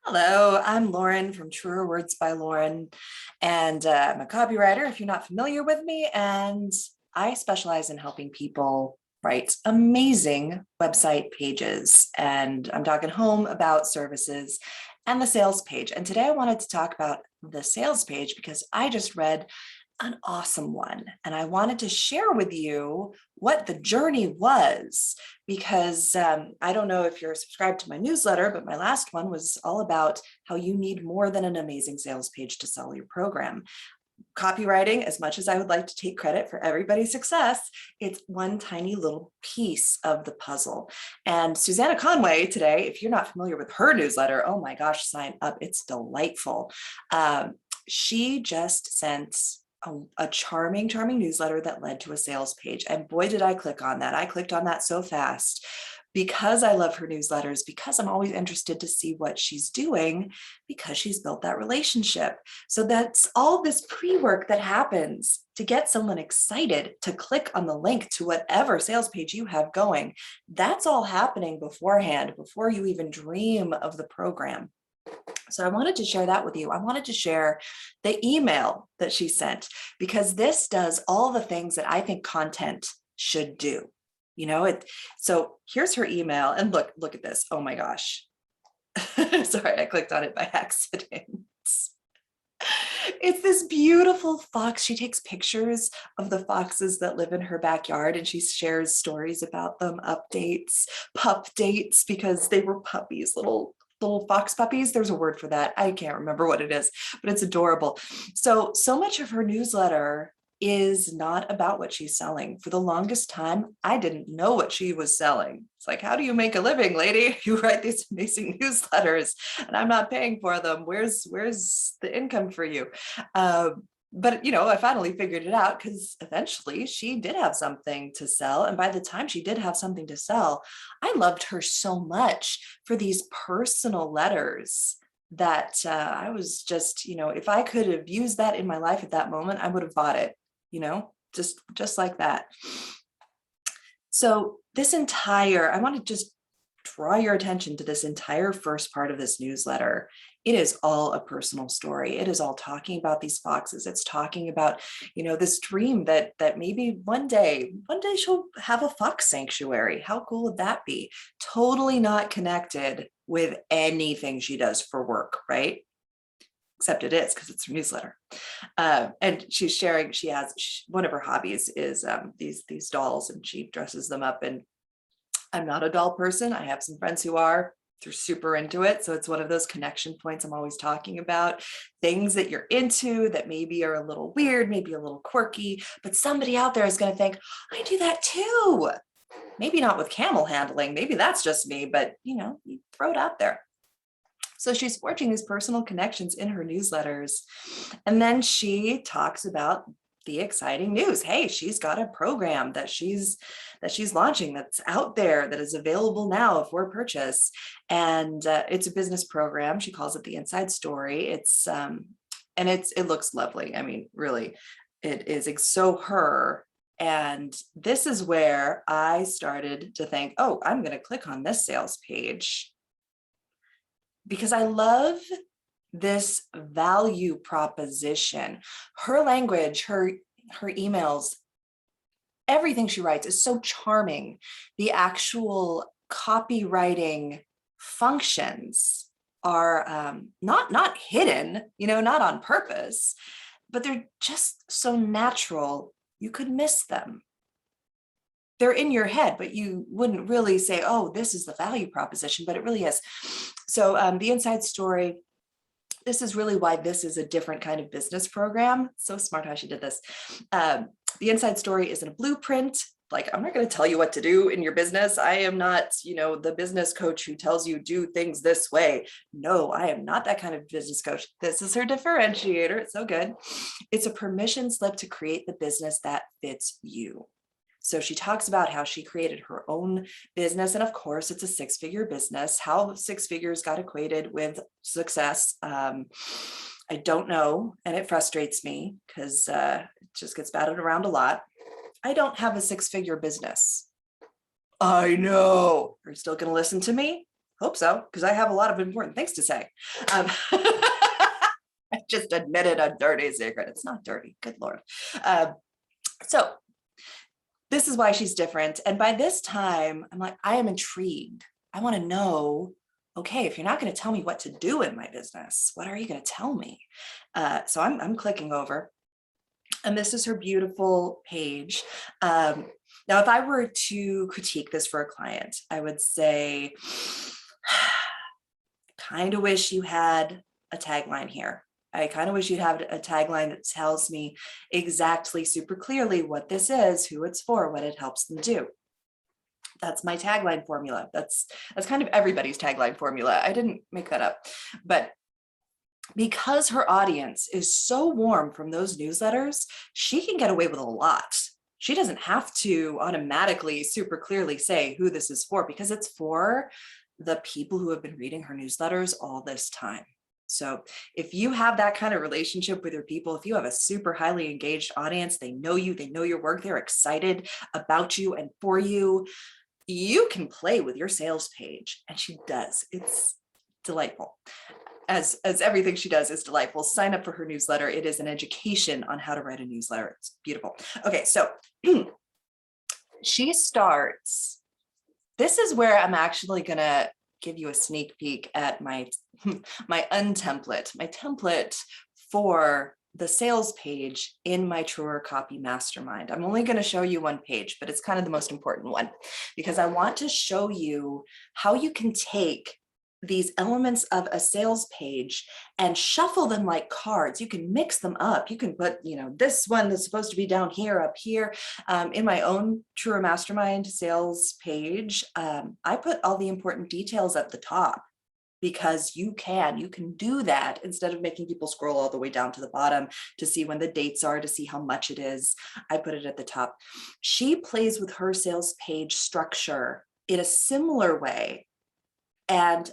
Hello, I'm Lauren from Truer Words by Lauren, and I'm a copywriter if you're not familiar with me, and I specialize in helping people write amazing website pages. And I'm talking home about services and the sales page. And today I wanted to talk about the sales page because I just read an awesome one. And I wanted to share with you what the journey was, because I don't know if you're subscribed to my newsletter, but my last one was all about how you need more than an amazing sales page to sell your program. Copywriting, as much as I would like to take credit for everybody's success, it's one tiny little piece of the puzzle. And Susannah Conway today, if you're not familiar with her newsletter, oh my gosh, sign up. It's delightful. She just sent a charming newsletter that led to a sales page. And boy, did I click on that. I clicked on that so fast because I love her newsletters, because I'm always interested to see what she's doing, because she's built that relationship. So that's all this pre-work that happens to get someone excited to click on the link to whatever sales page you have going. That's all happening beforehand, before you even dream of the program. So I wanted to share that with you. I wanted to share the email that she sent, because this does all the things that I think content should do. So here's her email, and look at this. Oh my gosh. Sorry, I clicked on it by accident. It's this beautiful fox. She takes pictures of the foxes that live in her backyard, and she shares stories about them, updates, pup dates, because they were puppies, little fox puppies. There's a word for that. I can't remember what it is, but it's adorable. So much of her newsletter is not about what she's selling. For the longest time, I didn't know what she was selling. It's like, how do you make a living, lady? You write these amazing newsletters and I'm not paying for them. Where's the income for you? But I finally figured it out, because eventually she did have something to sell. And by the time she did have something to sell, I loved her so much for these personal letters that I was just, if I could have used that in my life at that moment, I would have bought it, just like that. So I want to just draw your attention to this entire first part of this newsletter. It is all a personal story. It is all talking about these foxes. It's talking about, this dream that maybe one day she'll have a fox sanctuary. How cool would that be? Totally not connected with anything she does for work, right? Except it is, because it's her newsletter. And she's sharing, one of her hobbies is these dolls, and she dresses them up. And I'm not a doll person. I have some friends who are. They're super into it. So it's one of those connection points I'm always talking about. Things that you're into that maybe are a little weird, maybe a little quirky, but somebody out there is going to think, I do that too. Maybe not with camel handling. Maybe that's just me, but you throw it out there. So she's forging these personal connections in her newsletters. And then she talks about the exciting news. Hey, she's got a program that she's launching that's out there, that is available now for purchase. And it's a business program. She calls it the Inside Story. It looks lovely. I mean, really, it is so her. And this is where I started to think, oh, I'm going to click on this sales page, because I love this value proposition. Her language, her emails, everything she writes is so charming. The actual copywriting functions are not hidden, not on purpose, but they're just so natural, you could miss them. They're in your head, but you wouldn't really say, oh, this is the value proposition, but it really is. So the Inside Story, this is really why this is a different kind of business program. So smart how she did this. The Inside Story isn't a blueprint. Like, I'm not going to tell you what to do in your business. I am not, the business coach who tells you do things this way. No, I am not that kind of business coach. This is her differentiator. It's so good. It's a permission slip to create the business that fits you. So she talks about how she created her own business. And of course, it's a six-figure business. How 6 figures got equated with success, I don't know. And it frustrates me, because it just gets batted around a lot. I don't have a 6-figure business. I know. Are you still going to listen to me? Hope so, because I have a lot of important things to say. I just admitted a dirty secret. It's not dirty, good Lord. So this is why she's different. And by this time, I'm like, I am intrigued. I want to know, okay, if you're not going to tell me what to do in my business, what are you going to tell me? So I'm clicking over. And this is her beautiful page. Now, if I were to critique this for a client, I would say, kind of wish you had a tagline here. I kind of wish you'd have a tagline that tells me exactly super clearly what this is, who it's for, what it helps them do. That's my tagline formula. That's kind of everybody's tagline formula. I didn't make that up. But because her audience is so warm from those newsletters, she can get away with a lot. She doesn't have to automatically super clearly say who this is for, because it's for the people who have been reading her newsletters all this time. So if you have that kind of relationship with your people, if you have a super highly engaged audience, they know you, they know your work, they're excited about you and for you, you can play with your sales page. And she does. It's delightful. As everything she does is delightful. Sign up for her newsletter. It is an education on how to write a newsletter. It's beautiful. Okay, so she starts. This is where I'm actually gonna give you a sneak peek at my template for the sales page in my Truer Copy Mastermind. I'm only going to show you one page, but it's kind of the most important one, because I want to show you how you can take these elements of a sales page and shuffle them like cards. You can mix them up. You can put, this one is supposed to be down here, up here. In my own Truer Mastermind sales page, I put all the important details at the top, because you can do that instead of making people scroll all the way down to the bottom to see when the dates are, to see how much it is. I put it at the top. She plays with her sales page structure in a similar way. And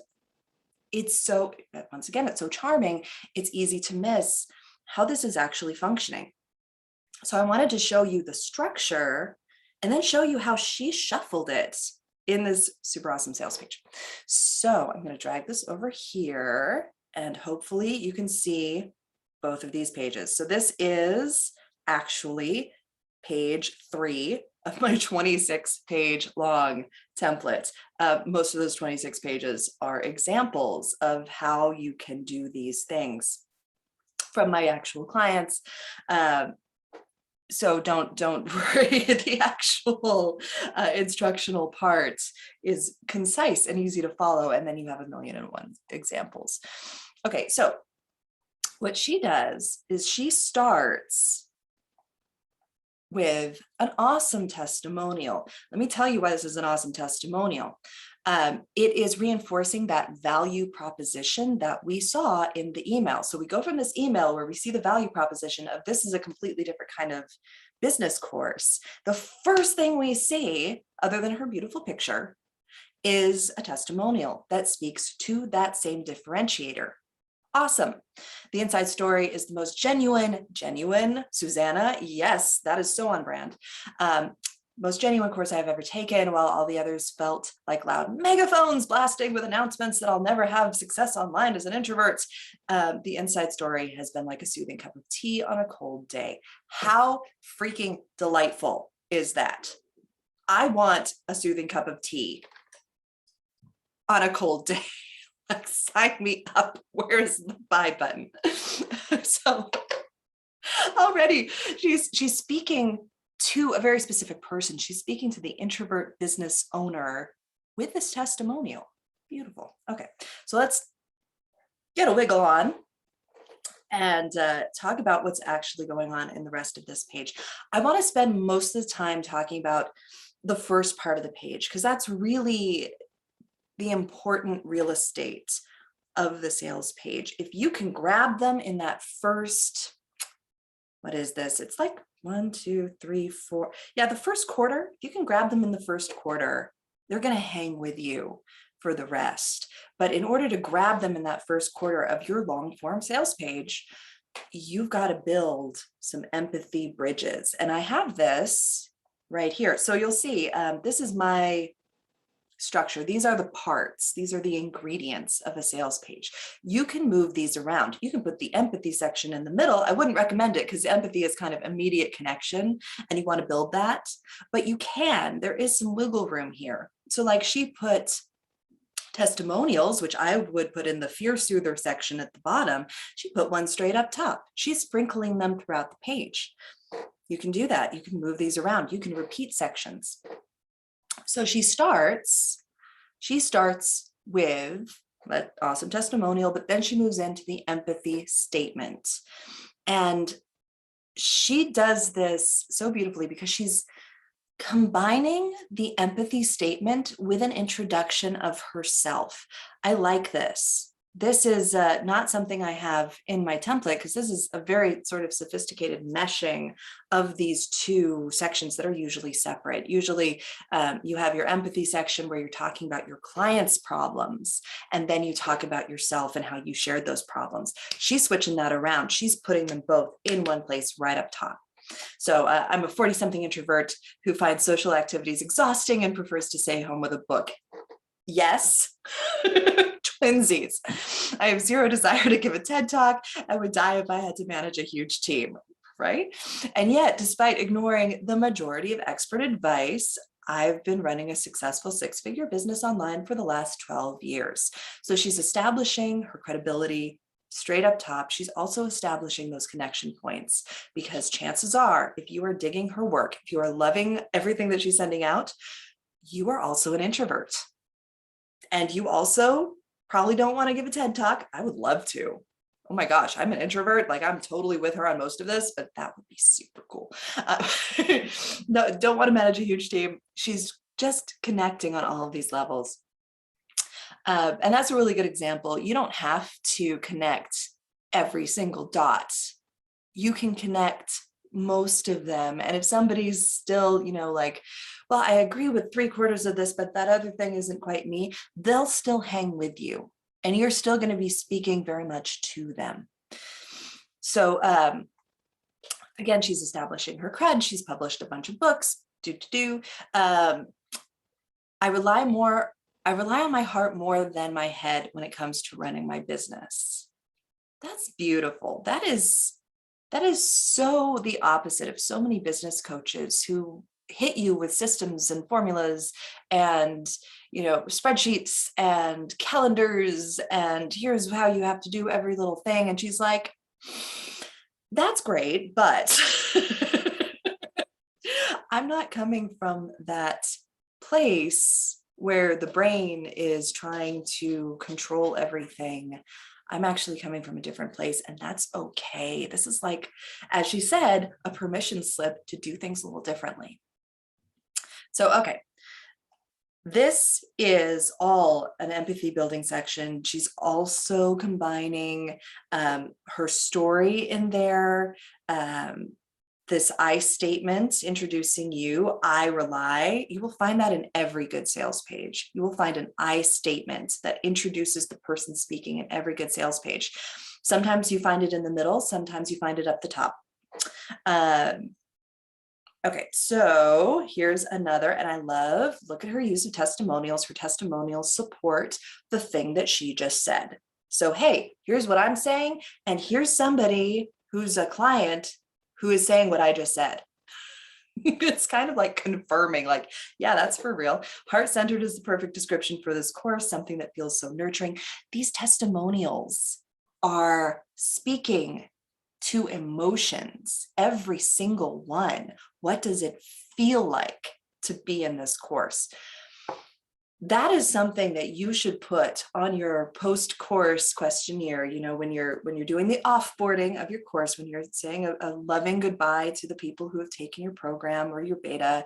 it's so, once again, it's so charming. It's easy to miss how this is actually functioning. So I wanted to show you the structure and then show you how she shuffled it in this super awesome sales page. So I'm going to drag this over here and hopefully you can see both of these pages. So this is actually page 3 of my 26-page long template. Most of those 26 pages are examples of how you can do these things from my actual clients. So don't worry, the actual instructional part is concise and easy to follow, and then you have 1,000,001 examples. Okay, so what she does is she starts with an awesome testimonial. Let me tell you why this is an awesome testimonial. It is reinforcing that value proposition that we saw in the email. So we go from this email where we see the value proposition of this is a completely different kind of business course. The first thing we see, other than her beautiful picture, is a testimonial that speaks to that same differentiator. Awesome. The inside story is the most genuine, Susannah. Yes, that is so on brand. Most genuine course I've ever taken, while all the others felt like loud megaphones blasting with announcements that I'll never have success online as an introvert. The inside story has been like a soothing cup of tea on a cold day. How freaking delightful is that? I want a soothing cup of tea on a cold day. Like, sign me up. Where's the buy button? So already she's speaking to a very specific person. She's speaking to the introvert business owner with this testimonial. Beautiful. Okay, so let's get a wiggle on and talk about what's actually going on in the rest of this page. I want to spend most of the time talking about the first part of the page, because that's really the important real estate of the sales page. If you can grab them in that first, what is this? It's like 1, 2, 3, 4. Yeah, the first quarter, if you can grab them in the first quarter, they're going to hang with you for the rest. But in order to grab them in that first quarter of your long form sales page, you've got to build some empathy bridges. And I have this right here. So you'll see, this is my structure. These are the parts. These are the ingredients of a sales page. You can move these around. You can put the empathy section in the middle. I wouldn't recommend it because empathy is kind of immediate connection and you want to build that, but you can. There is some wiggle room here. So like she put testimonials, which I would put in the fear soother section at the bottom. She put one straight up top. She's sprinkling them throughout the page. You can do that. You can move these around. You can repeat sections. So she starts with that awesome testimonial, but then she moves into the empathy statement. And she does this so beautifully because she's combining the empathy statement with an introduction of herself. I like this. This is not something I have in my template because this is a very sort of sophisticated meshing of these two sections that are usually separate. Usually you have your empathy section where you're talking about your client's problems, and then you talk about yourself and how you shared those problems. She's switching that around. She's putting them both in one place right up top. So I'm a 40-something introvert who finds social activities exhausting and prefers to stay home with a book. Yes. Twinsies. I have zero desire to give a TED Talk. I would die if I had to manage a huge team, right? And yet, despite ignoring the majority of expert advice, I've been running a successful 6-figure business online for the last 12 years. So she's establishing her credibility straight up top. She's also establishing those connection points because chances are, if you are digging her work, if you are loving everything that she's sending out, you are also an introvert. And you also probably don't want to give a TED Talk. I would love to. Oh my gosh, I'm an introvert. Like I'm totally with her on most of this, but that would be super cool. No, don't want to manage a huge team. She's just connecting on all of these levels. And that's a really good example. You don't have to connect every single dot. You can connect most of them. And if somebody's still, like, well, I agree with 3/4 of this, but that other thing isn't quite me, they'll still hang with you. And you're still going to be speaking very much to them. So again, she's establishing her cred. She's published a bunch of books. I rely on my heart more than my head when it comes to running my business. That's beautiful. That is so the opposite of so many business coaches who hit you with systems and formulas and spreadsheets and calendars and here's how you have to do every little thing. And she's like, that's great, but I'm not coming from that place where the brain is trying to control everything. I'm actually coming from a different place, and that's okay. This is like, as she said, a permission slip to do things a little differently. So, okay, this is all an empathy building section. She's also combining her story in there. This I statement introducing you, I rely. You will find that in every good sales page. You will find an I statement that introduces the person speaking in every good sales page. Sometimes you find it in the middle, sometimes you find it up the top. Okay, so here's another, and I look at her use of testimonials. Her testimonials support the thing that she just said. So, hey, here's what I'm saying, and here's somebody who's a client who is saying what I just said. It's kind of like confirming, like, yeah, that's for real. Heart-centered is the perfect description for this course, something that feels so nurturing. These testimonials are speaking to emotions, every single one. What does it feel like to be in this course? That is something that you should put on your post-course questionnaire. When you're doing the offboarding of your course, when you're saying a loving goodbye to the people who have taken your program or your beta,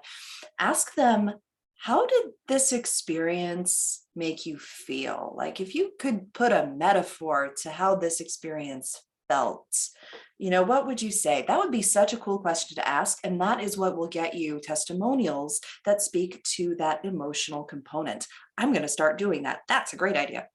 ask them, how did this experience make you feel? Like if you could put a metaphor to how this experience felt, what would you say? That would be such a cool question to ask. And that is what will get you testimonials that speak to that emotional component. I'm going to start doing that. That's a great idea.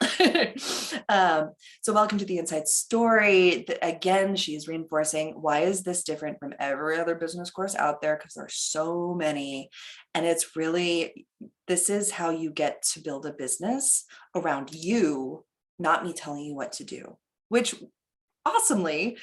So welcome to the Inside Story. Again, she's reinforcing, why is this different from every other business course out there? Because there's so many. And it's really, this is how you get to build a business around you, not me telling you what to do, which awesomely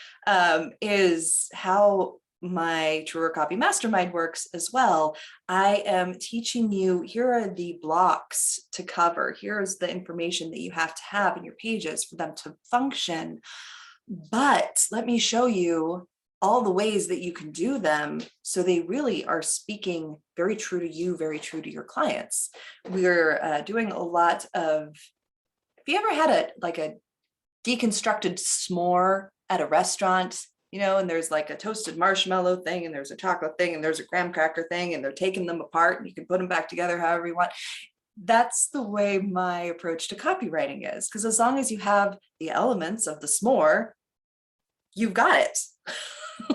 is how my Truer Copy Mastermind works as well. I am teaching you, here are the blocks to cover. Here's the information that you have to have in your pages for them to function. But let me show you all the ways that you can do them so they really are speaking very true to you, very true to your clients. We're doing a lot of, have you ever had a deconstructed s'more at a restaurant, you know, and there's like a toasted marshmallow thing, and there's a chocolate thing, and there's a graham cracker thing, and they're taking them apart, and you can put them back together however you want. That's the way my approach to copywriting is, because as long as you have the elements of the s'more, you've got it.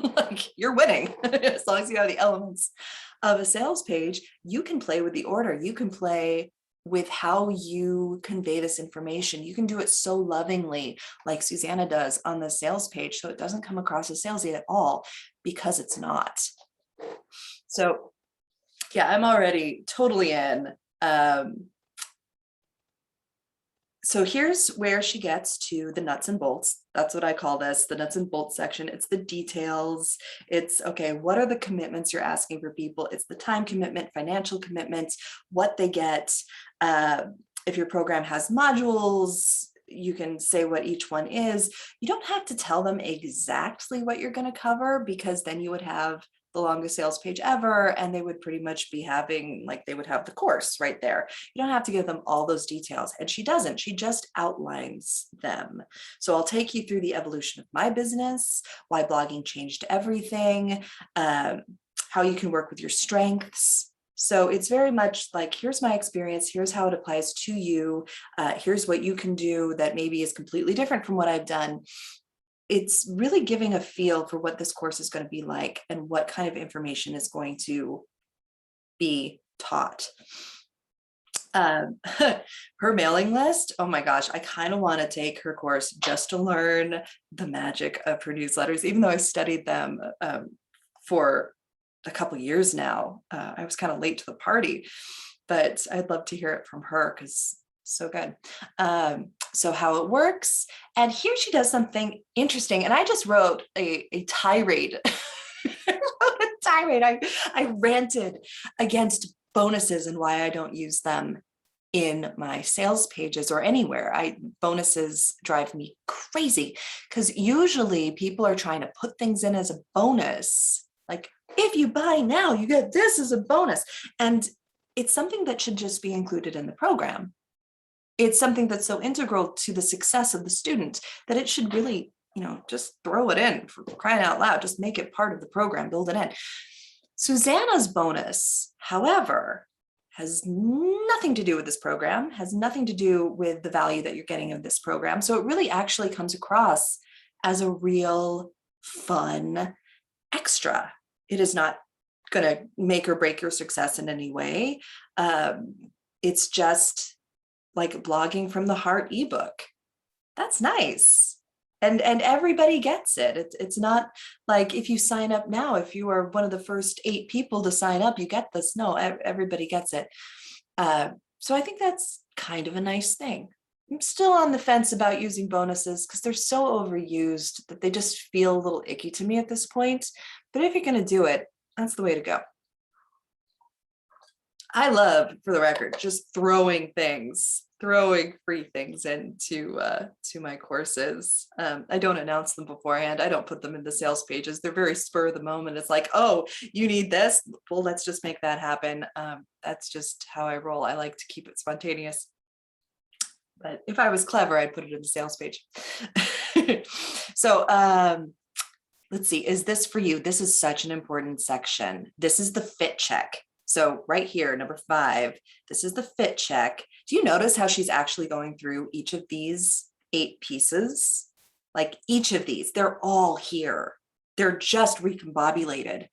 Like, you're winning. As long as you have the elements of a sales page, you can play with the order. You can play with how you convey this information. You can do it so lovingly, like Susannah does on the sales page, so it doesn't come across as salesy at all, because it's not. So yeah, I'm already totally in. So here's where she gets to the nuts and bolts. That's what I call this, the nuts and bolts section. It's the details. It's, okay, what are the commitments you're asking for people? It's the time commitment, financial commitments, what they get. If your program has modules, you can say what each one is. You don't have to tell them exactly what you're going to cover, because then you would have the longest sales page ever, and they would pretty much be having, like, they would have the course right there. You don't have to give them all those details, and she doesn't. She just outlines them. So I'll take you through the evolution of my business, why blogging changed everything, how you can work with your strengths. So it's very much like, here's my experience, here's how it applies to you, here's what you can do that maybe is completely different from what I've done. It's really giving a feel for what this course is going to be like and what kind of information is going to be taught. Her mailing list, oh my gosh, I kind of want to take her course just to learn the magic of her newsletters, even though I studied them for a couple years now. I was kind of late to the party, but I'd love to hear it from her, because so good. So how it works. And here she does something interesting. And I just wrote a tirade. I ranted against bonuses and why I don't use them in my sales pages or anywhere. Bonuses drive me crazy, because usually people are trying to put things in as a bonus. Like, if you buy now, you get this as a bonus. And it's something that should just be included in the program. It's something that's so integral to the success of the student that it should really, you know, just throw it in, for crying out loud. Just make it part of the program, build it in. Susannah's bonus, however, has nothing to do with this program, has nothing to do with the value that you're getting of this program. So it really actually comes across as a real fun extra. It is not going to make or break your success in any way. It's just like blogging from the heart ebook. That's nice. And everybody gets it. It's not like, if you sign up now, if you are one of the first 8 people to sign up, you get this. No, everybody gets it. So I think that's kind of a nice thing. I'm still on the fence about using bonuses, because they're so overused that they just feel a little icky to me at this point. But if you're going to do it, that's the way to go. I love, for the record, just throwing free things into to my courses. I don't announce them beforehand. I don't put them in the sales pages. They're very spur of the moment. It's like, oh, you need this? Well, let's just make that happen. That's just how I roll. I like to keep it spontaneous. But if I was clever, I'd put it in the sales page. So let's see, is this for you? This is such an important section. This is the fit check. So right here, number 5, this is the fit check. Do you notice how she's actually going through each of these 8 pieces? Like, each of these, they're all here. They're just recombobulated.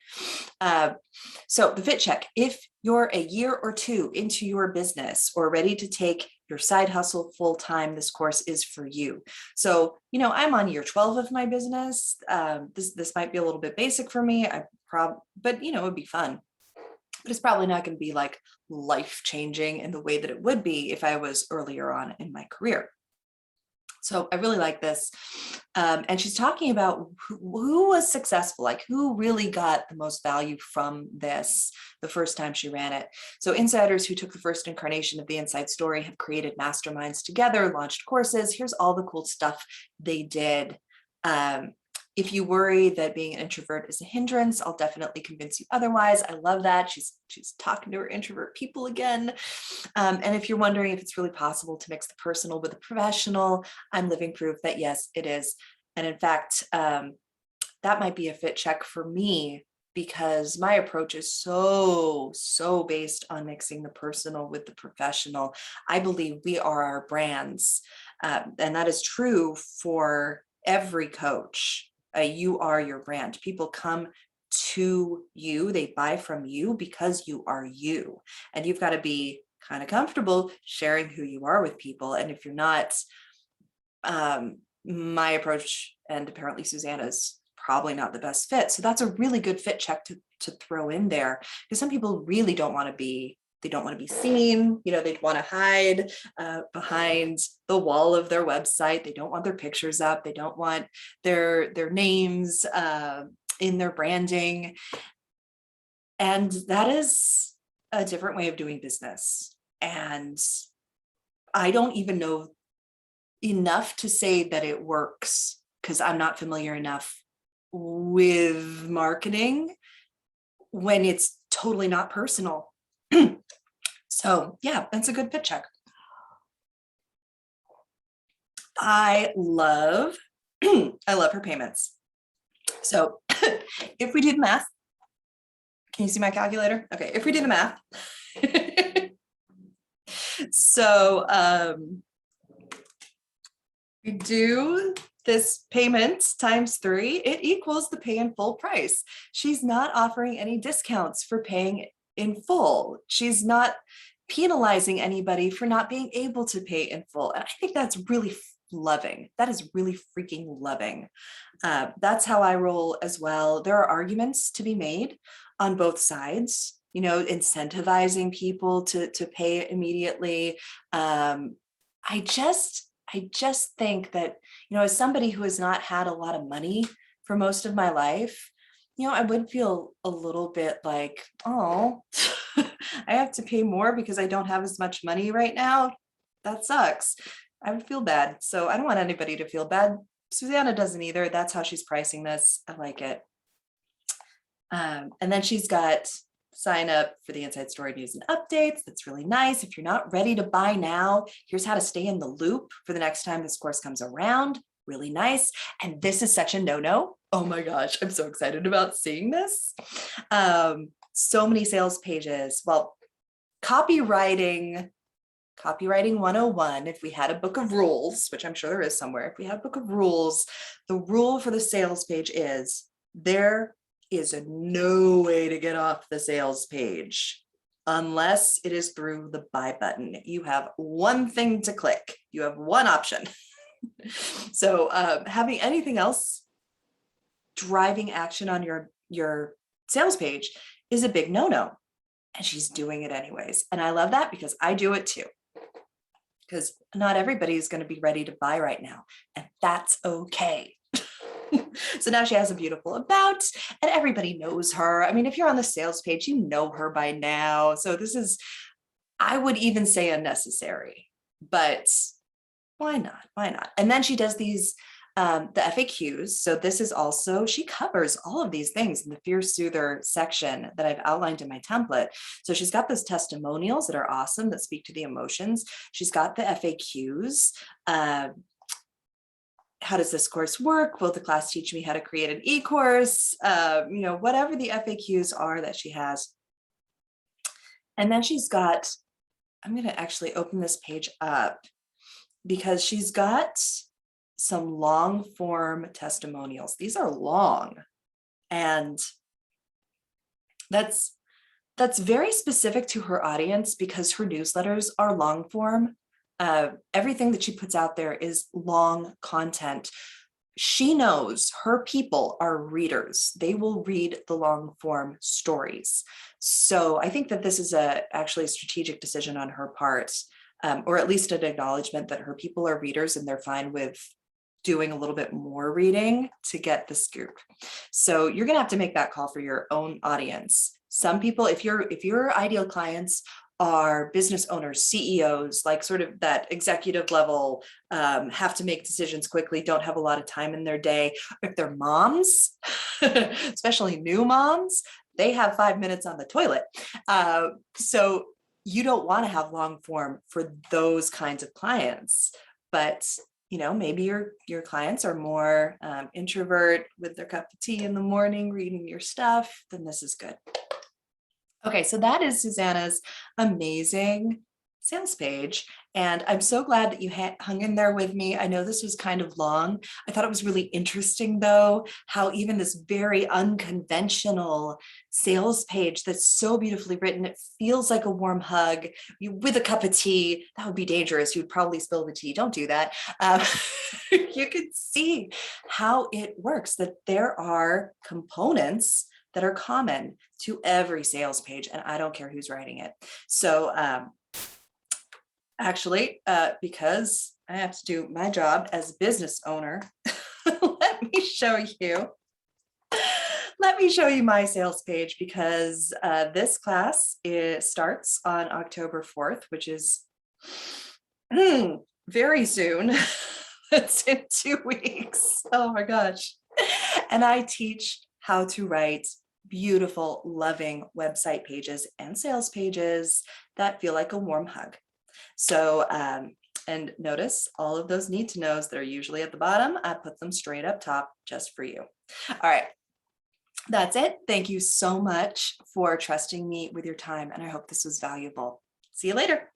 So the fit check, if you're a year or 2 into your business or ready to take your side hustle full-time, this course is for you. So, I'm on year 12 of my business. This might be a little bit basic for me. But it would be fun. But it's probably not going to be like life-changing in the way that it would be if I was earlier on in my career. So I really like this. And she's talking about who was successful, like who really got the most value from this the first time she ran it. So insiders who took the first incarnation of the Inside Story have created masterminds together, launched courses. Here's all the cool stuff they did. If you worry that being an introvert is a hindrance, I'll definitely convince you otherwise. I love that. She's talking to her introvert people again. And if you're wondering if it's really possible to mix the personal with the professional, I'm living proof that yes, it is. And in fact, that might be a fit check for me, because my approach is so based on mixing the personal with the professional. I believe we are our brands. And that is true for every coach. You are your brand. People come to you, they buy from you because you are you. And you've got to be kind of comfortable sharing who you are with people. And if you're not, my approach, and apparently Susannah's, probably not the best fit. So that's a really good fit check to throw in there, because some people really don't want to be, they don't want to be seen, they'd want to hide behind the wall of their website. They don't want their pictures up. They don't want their names in their branding. And that is a different way of doing business. And I don't even know enough to say that it works, because I'm not familiar enough with marketing when it's totally not personal. So yeah, that's a good fit check. I love her payments. So if we do the math, can you see my calculator? Okay, if we do the math. So we do this payment times 3, it equals the pay in full price. She's not offering any discounts for paying in full. She's not penalizing anybody for not being able to pay in full. And I think that's really loving. That is really freaking loving. That's how I roll as well. There are arguments to be made on both sides, incentivizing people to pay immediately. I just think that, as somebody who has not had a lot of money for most of my life, I would feel a little bit like, oh, I have to pay more because I don't have as much money right now. That sucks. I would feel bad. So I don't want anybody to feel bad. Susannah doesn't either. That's how she's pricing this. I like it. And then she's got sign up for the Inside Story news and updates. That's really nice. If you're not ready to buy now, here's how to stay in the loop for the next time this course comes around. Really nice. And this is such a no-no. Oh my gosh, I'm so excited about seeing this. So many sales pages. Well, copywriting 101, if we had a book of rules, which I'm sure there is somewhere, if we had a book of rules, the rule for the sales page is there is no way to get off the sales page unless it is through the buy button. You have one thing to click. You have one option. So having anything else driving action on your sales page is a big no-no. And she's doing it anyways. And I love that, because I do it too. Because not everybody is going to be ready to buy right now. And that's okay. So now she has a beautiful about, and everybody knows her. I mean, if you're on the sales page, you know her by now. So this is, I would even say, unnecessary, but why not? Why not? And then she does these, the FAQs. So this is also, she covers all of these things in the Fear Soother section that I've outlined in my template. So she's got those testimonials that are awesome, that speak to the emotions. She's got the FAQs. How does this course work? Will the class teach me how to create an e-course? Whatever the FAQs are that she has. And then she's got, I'm going to actually open this page up, because she's got some long form testimonials. These are long, and that's very specific to her audience, because her newsletters are long form. Everything that she puts out there is long content. She knows her people are readers. They will read the long form stories. So I think that this is actually a strategic decision on her part, or at least an acknowledgement that her people are readers and they're fine with doing a little bit more reading to get the scoop. So you're gonna have to make that call for your own audience. Some people, if your ideal clients are business owners, CEOs, like sort of that executive level, have to make decisions quickly, don't have a lot of time in their day. If they're moms, especially new moms, they have 5 minutes on the toilet. So you don't want to have long form for those kinds of clients, but maybe your clients are more introvert with their cup of tea in the morning, reading your stuff, then this is good. Okay, so that is Susannah's amazing sales page. And I'm so glad that you hung in there with me. I know this was kind of long. I thought it was really interesting though, how even this very unconventional sales page that's so beautifully written, it feels like a warm hug with a cup of tea. That would be dangerous. You'd probably spill the tea. Don't do that. You could see how it works, that there are components that are common to every sales page, and I don't care who's writing it. So actually, because I have to do my job as a business owner, let me show you my sales page, because this class starts on October 4th, which is very soon. It's in 2 weeks. Oh my gosh. And I teach how to write beautiful, loving website pages and sales pages that feel like a warm hug. So, and notice all of those need to knows that are usually at the bottom, I put them straight up top just for you. All right, that's it. Thank you so much for trusting me with your time, and I hope this was valuable. See you later.